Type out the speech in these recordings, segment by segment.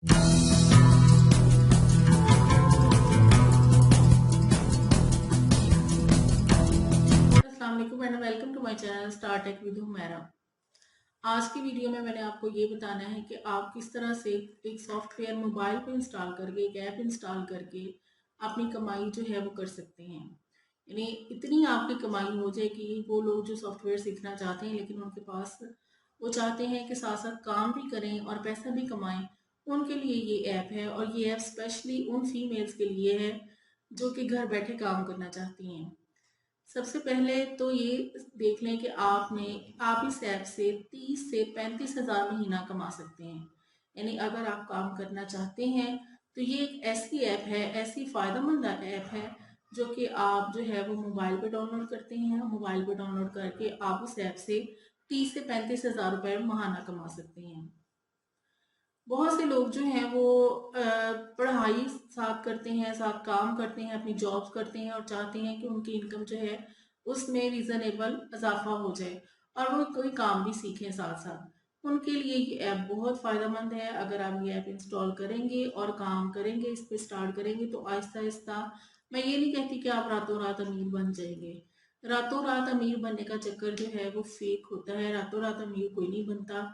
अस्सलाम वालेकुम and welcome to my channel Star Tech with Humaira. आज की वीडियो में मैंने आपको ये बताना है कि आप किस तरह से एक सॉफ्टवेयर मोबाइल पे इंस्टॉल करके, एक ऐप इंस्टॉल करके अपनी कमाई जो है वो कर सकते हैं। यानी इतनी आपकी कमाई हो जाए कि वो लोग जो सॉफ्टवेयर सीखना चाहते हैं लेकिन उनके पास वो चाहते हैं कि साथ साथ काम भी करें और पैसा भी कमाएं, उनके लिए ये ऐप है। और ये ऐप स्पेशली उन फीमेल्स के लिए है जो कि घर बैठे काम करना चाहती हैं। सबसे पहले तो ये देख लें कि आप इस ऐप से 30 से 35 हज़ार महीना कमा सकते हैं। यानी अगर आप काम करना चाहते हैं तो ये एक ऐसी ऐप है, ऐसी फ़ायदेमंद ऐप है जो कि आप जो है वो मोबाइल पे डाउनलोड करते हैं। मोबाइल पे डाउनलोड करके आप उस ऐप से 30 से 35 हज़ार रुपये महाना कमा सकते हैं। बहुत से लोग जो हैं वो पढ़ाई साथ करते हैं, साथ काम करते हैं, अपनी जॉब्स करते हैं और चाहते हैं कि उनकी इनकम जो है उसमें रीज़नेबल इजाफा हो जाए और वो कोई काम भी सीखें साथ साथ। उनके लिए ये ऐप बहुत फ़ायदेमंद है। अगर आप ये ऐप इंस्टॉल करेंगे और काम करेंगे, इस पर स्टार्ट करेंगे तो आहिस्ता आहिस्ता, मैं ये नहीं कहती कि आप रातों रात अमीर बन जाएंगे। रातों रात अमीर बनने का चक्कर जो है वो फेक होता है। रातों रात अमीर कोई नहीं बनता।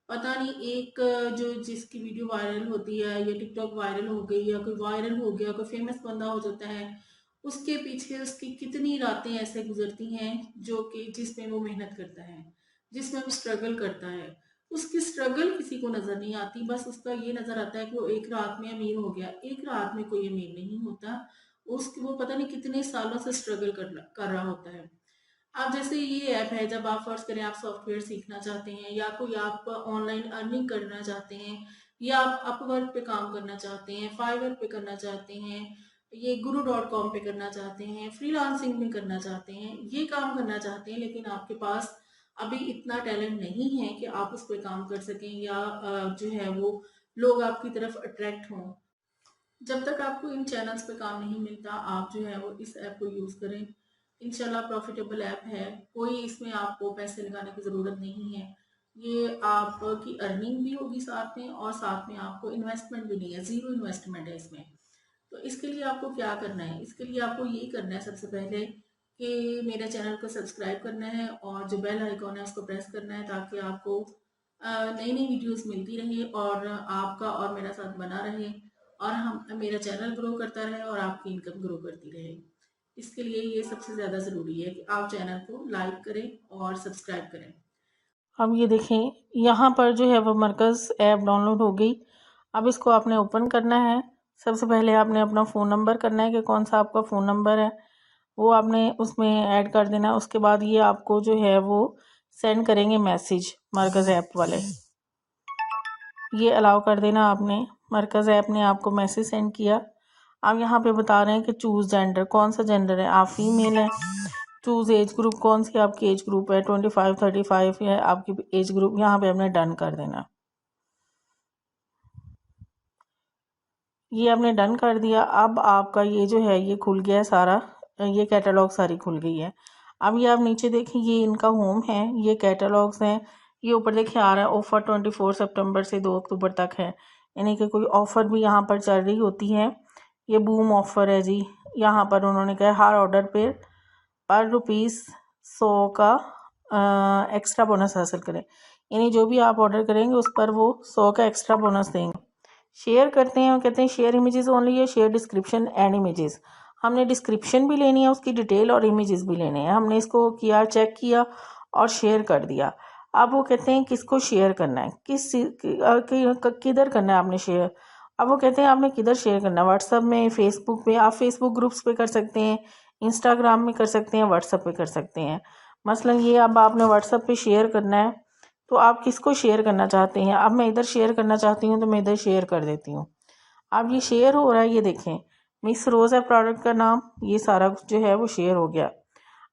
पता नहीं एक जो जिसकी वीडियो वायरल होती है या टिकटॉक वायरल हो गई या कोई वायरल हो गया, कोई फेमस बंदा हो जाता है, उसके पीछे उसकी कितनी रातें ऐसे गुजरती हैं जो कि जिसमें वो मेहनत करता है, जिसमें वो स्ट्रगल करता है। उसकी स्ट्रगल किसी को नजर नहीं आती, बस उसका ये नजर आता है कि वो एक रात में अमीर हो गया। एक रात में कोई अमीर नहीं होता। उसकी वो पता नहीं कितने सालों से स्ट्रगल कर रहा होता है। अब जैसे ये ऐप है, जब आप फर्ज करें आप सॉफ्टवेयर सीखना चाहते हैं या कोई आप ऑनलाइन अर्निंग करना चाहते हैं या आप अपवर्क पे काम करना चाहते हैं, फाइवर पे करना चाहते हैं, ये guru.com पे करना चाहते हैं, फ्रीलांसिंग में करना चाहते हैं, ये काम करना चाहते हैं लेकिन आपके पास अभी इतना टैलेंट नहीं है कि आप उस पर काम कर सकें या जो है वो लोग आपकी तरफ अट्रैक्ट हों। जब तक आपको इन चैनल्स पे काम नहीं मिलता, आप जो है वो इस ऐप को यूज़ करें। इंशाल्लाह प्रॉफिटेबल ऐप है। कोई इसमें आपको पैसे लगाने की ज़रूरत नहीं है। ये आपकी अर्निंग भी होगी साथ में और साथ में आपको इन्वेस्टमेंट भी नहीं है, ज़ीरो इन्वेस्टमेंट है इसमें। तो इसके लिए आपको क्या करना है? इसके लिए आपको यही करना है सबसे पहले कि मेरे चैनल को सब्सक्राइब करना है और जो बेल आइकॉन है उसको प्रेस करना है ताकि आपको नई नई वीडियोस मिलती रहे और आपका और मेरा साथ बना रहे और हम मेरा चैनल ग्रो करता रहे और आपकी इनकम ग्रो करती रहे। इसके लिए ये सबसे ज़्यादा ज़रूरी है कि आप चैनल को लाइक करें और सब्सक्राइब करें। अब ये देखें, यहाँ पर जो है वो मरकज़ ऐप डाउनलोड हो गई। अब इसको आपने ओपन करना है। सबसे पहले आपने अपना फ़ोन नंबर करना है कि कौन सा आपका फ़ोन नंबर है, वो आपने उसमें ऐड कर देना है। उसके बाद ये आपको जो है वो सेंड करेंगे मैसेज, मरकज़ ऐप वाले। ये अलाउ कर देना आपने। मरकज़ ऐप ने आपको मैसेज सेंड किया। आप यहाँ पे बता रहे हैं कि चूज़ जेंडर, कौन सा जेंडर है, आप फीमेल हैं। चूज़ एज ग्रुप, कौन सी आपकी एज ग्रुप है, 25 35 है आपकी एज ग्रुप। यहाँ पे आपने डन कर देना। ये आपने डन कर दिया। अब आपका ये जो है ये खुल गया है सारा, ये कैटलॉग सारी खुल गई है। अब ये आप नीचे देखें, ये इनका होम है, ये कैटलॉग्स हैं। ये ऊपर देखिए आ रहा है ऑफ़र 24 सितंबर से 2 अक्टूबर तक है, यानी कि कोई ऑफ़र भी यहाँ पर चल रही होती है। ये बूम ऑफ़र है जी। यहाँ पर उन्होंने कहा हर ऑर्डर पर ₹100 का एक्स्ट्रा बोनस हासिल करें, यानी जो भी आप ऑर्डर करेंगे उस पर वो 100 का एक्स्ट्रा बोनस देंगे। शेयर करते हैं, कहते हैं शेयर इमेजेस ओनली है, शेयर डिस्क्रिप्शन एंड इमेजेस। हमने डिस्क्रिप्शन भी लेनी है, उसकी डिटेल और इमेजेस भी लेने हैं। हमने इसको किया, चेक किया और शेयर कर दिया। अब वो कहते हैं किसको शेयर करना है, किधर करना है आपने शेयर। अब वो कहते हैं आपने किधर शेयर करना है, व्हाट्सएप में, फेसबुक पे। आप फेसबुक ग्रुप्स पे कर सकते हैं, इंस्टाग्राम में कर सकते हैं, व्हाट्सएप पे कर सकते हैं। मसलन ये अब आपने व्हाट्सएप पे शेयर करना है तो आप किसको शेयर करना चाहते हैं। अब मैं इधर शेयर करना चाहती हूँ तो मैं इधर शेयर कर देती हूँ। अब ये शेयर हो रहा है, ये देखें मिस रोज़ है प्रोडक्ट का नाम, ये सारा कुछ जो है वो शेयर हो गया।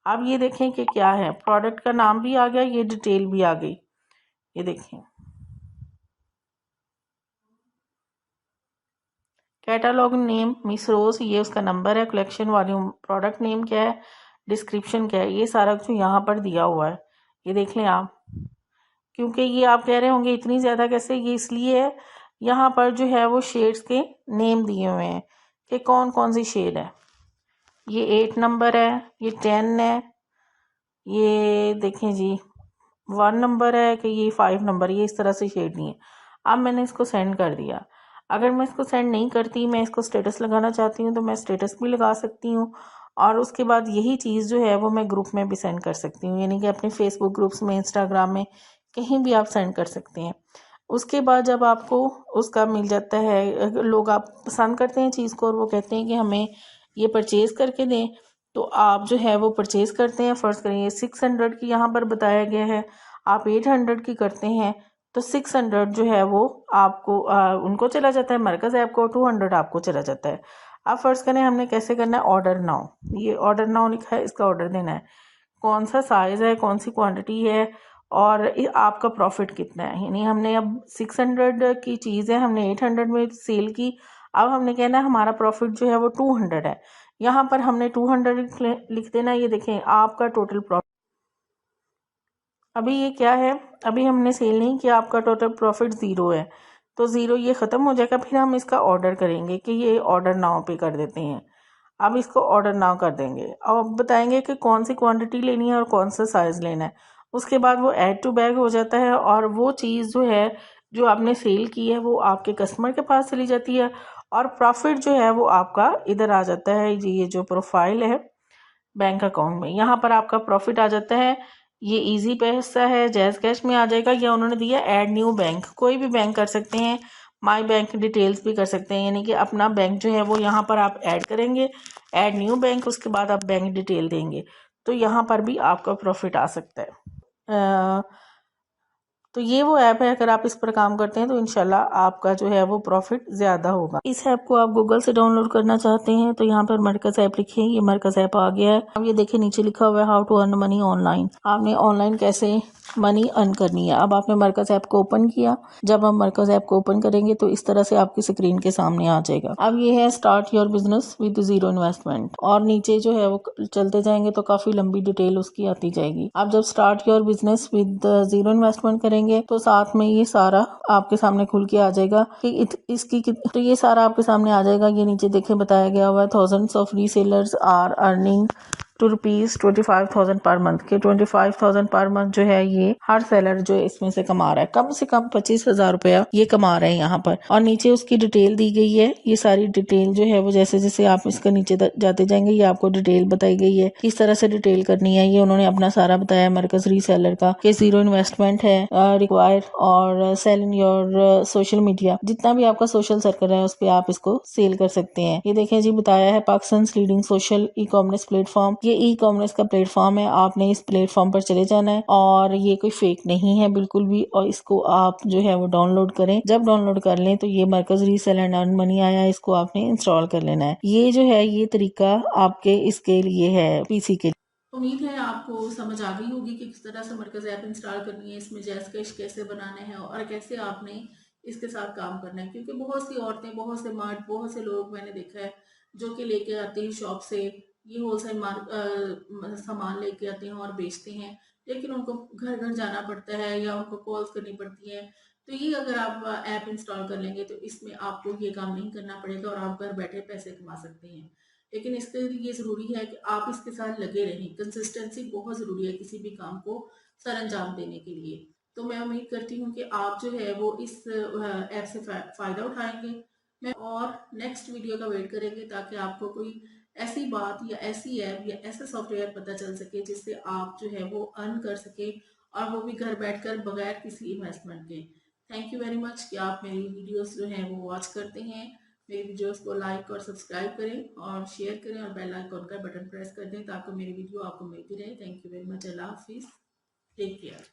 अब ये देखें कि क्या है, प्रोडक्ट का नाम भी आ गया, ये डिटेल भी आ गई। ये देखें कैटालॉग नेम मिस रोज, ये उसका नंबर है, कलेक्शन वॉल्यूम, प्रोडक्ट नेम क्या है, डिस्क्रिप्शन क्या है, ये सारा कुछ यहाँ पर दिया हुआ है। ये देख लें आप। क्योंकि ये आप कह रहे होंगे इतनी ज़्यादा कैसे, ये इसलिए है, यहाँ पर जो है वो शेड्स के नेम दिए हुए हैं कि कौन कौन सी शेड है। ये 8 नंबर है, ये 10 है, ये देखें जी 1 नंबर है कि ये 5 नंबर, ये इस तरह से शेड नहीं है। अब मैंने इसको सेंड कर दिया। अगर मैं इसको सेंड नहीं करती, मैं इसको स्टेटस लगाना चाहती हूँ तो मैं स्टेटस भी लगा सकती हूँ, और उसके बाद यही चीज़ जो है वो मैं ग्रुप में भी सेंड कर सकती हूँ, यानी कि अपने फेसबुक ग्रुप्स में, इंस्टाग्राम में, कहीं भी आप सेंड कर सकते हैं। उसके बाद जब आपको उसका मिल जाता है, लोग आप पसंद करते हैं चीज़ को और वो कहते हैं कि हमें ये परचेज़ करके दें, तो आप जो है वो परचेज़ करते हैं। फ़र्ज़ करें 600 की यहाँ पर बताया गया है, आप 800 की करते हैं तो 600 जो है वो आपको उनको चला जाता है, मरकज़ ऐप को, 200 आपको चला जाता है। अब फ़र्ज़ करें हमने कैसे करना है, ऑर्डर नाउ, ये ऑर्डर नाउ लिखा है, इसका ऑर्डर देना है, कौन सा साइज़ है, कौन सी क्वांटिटी है और आपका प्रॉफिट कितना है। यानी हमने अब 600 की चीज़ है, हमने 800 में सेल की, अब हमने कहना है हमारा प्रॉफिट जो है वो 200 है। यहाँ पर हमने 200 लिख देना। ये देखें आपका टोटल प्रॉफिट, अभी ये क्या है, अभी हमने सेल नहीं किया, आपका टोटल प्रॉफिट 0 है, तो 0 ये ख़त्म हो जाएगा। फिर हम इसका ऑर्डर करेंगे कि ये ऑर्डर नाउ पे कर देते हैं। अब इसको ऑर्डर नाउ कर देंगे, अब बताएंगे कि कौन सी क्वांटिटी लेनी है और कौन सा साइज़ लेना है। उसके बाद वो ऐड टू बैग हो जाता है और वो चीज़ जो है जो आपने सेल की है वो आपके कस्टमर के पास चली जाती है और प्रॉफिट जो है वो आपका इधर आ जाता है। ये जो प्रोफाइल है बैंक अकाउंट में, यहाँ पर आपका प्रॉफिट आ जाता है। ये इजी पैसा है, जैज़ कैश में आ जाएगा, या उन्होंने दिया ऐड न्यू बैंक, कोई भी बैंक कर सकते हैं, माई बैंक डिटेल्स भी कर सकते हैं, यानी कि अपना बैंक जो है वो यहाँ पर आप ऐड करेंगे, ऐड न्यू बैंक, उसके बाद आप बैंक डिटेल देंगे, तो यहाँ पर भी आपका प्रॉफिट आ सकता है। तो ये वो ऐप है, अगर आप इस पर काम करते हैं तो इंशाल्लाह आपका जो है वो प्रॉफिट ज़्यादा होगा। इस ऐप को आप गूगल से डाउनलोड करना चाहते हैं तो यहाँ पर मरकज़ ऐप लिखिए, ये मरकज़ ऐप आ गया है। अब ये देखिए नीचे लिखा हुआ है how to earn money online, आपने ऑनलाइन कैसे मनी अर्न करनी है। अब आपने मरकज़ ऐप को ओपन किया, जब हम मरकज़ ऐप को ओपन करेंगे तो इस तरह से आपकी स्क्रीन के सामने आ जाएगा। अब ये है start your business with 0 investment, और नीचे जो है वो चलते जाएंगे तो काफ़ी लंबी डिटेल उसकी आती जाएगी। आप जब start your business with 0 investment करेंगे तो साथ में ये सारा आपके सामने खुल के आ जाएगा कि इसकी तो ये सारा आपके सामने आ जाएगा। ये नीचे देखें बताया गया हुआ है thousands of resellers are earning ₹25,000 per month के 25,000 पर मंथ जो है ये हर सेलर जो इसमें से कमा रहा है, कम से कम 25,000 रुपया ये कमा रहे हैं यहाँ पर। और नीचे उसकी डिटेल दी गई है, ये सारी डिटेल जो है वो जैसे जैसे आप इसका नीचे जाते जाएंगे ये आपको डिटेल बताई गई है किस तरह से डिटेल करनी है। ये उन्होंने अपना सारा बताया मरकज रीसेलर का कि 0 इन्वेस्टमेंट है रिक्वायर्ड, और sell in your social media, जितना भी आपका सोशल सर्कल है उस पर आप इसको सेल कर सकते हैं। ये देखें जी बताया है Pakistan leading social e commerce platform, ये ई कॉमर्स का प्लेटफॉर्म है, आपने इस प्लेटफॉर्म पर चले जाना है और ये कोई फेक नहीं है बिल्कुल भी, और इसको आप जो है वो डाउनलोड करें। जब डाउनलोड कर लें तो ये मरकज रीसेल एंड अर्न मनी आया है, इसको आपने इंस्टॉल कर लेना है। ये जो है ये तरीका आपके इसके लिए है पीसी के लिए। उम्मीद है आपको समझ आ गई होगी कि किस तरह से मरकज ऐप इंस्टॉल करनी है, इसमें जैज़ कैश कैसे बनाने हैं और कैसे आपने इसके साथ काम करना है। क्योंकि बहुत सी औरतें, बहुत से मर्द, बहुत से लोग मैंने देखा है जो कि लेके आते हैं शॉप से, ये होलसेल सामान लेके आते हैं और बेचते हैं, लेकिन उनको घर घर जाना पड़ता है या उनको कॉल्स करनी पड़ती है। तो ये अगर आप ऐप इंस्टॉल कर लेंगे तो इसमें आपको ये काम नहीं करना पड़ेगा और आप घर बैठे पैसे कमा सकते हैं। लेकिन इसके लिए ज़रूरी है कि आप इसके साथ लगे रहें। कंसिस्टेंसी बहुत ज़रूरी है किसी भी काम को सर अंजाम देने के लिए। तो मैं उम्मीद करती हूँ कि आप जो है वो इस ऐप से फ़ायदा उठाएंगे। मैं और नेक्स्ट वीडियो का वेट करेंगे ताकि आपको कोई ऐसी बात या ऐसी ऐप या ऐसा सॉफ्टवेयर पता चल सके जिससे आप जो है वो अर्न कर सके, और वो भी घर बैठकर बगैर किसी इन्वेस्टमेंट के। थैंक यू वेरी मच कि आप मेरी वीडियोस जो हैं वो वॉच करते हैं। मेरी वीडियोस को लाइक और सब्सक्राइब करें और शेयर करें और बेल आइकन का बटन प्रेस कर दें ताकि मेरी वीडियो आपको मिलती रहे। Thank you very much. अल्लाह हाफिज़, टेक केयर।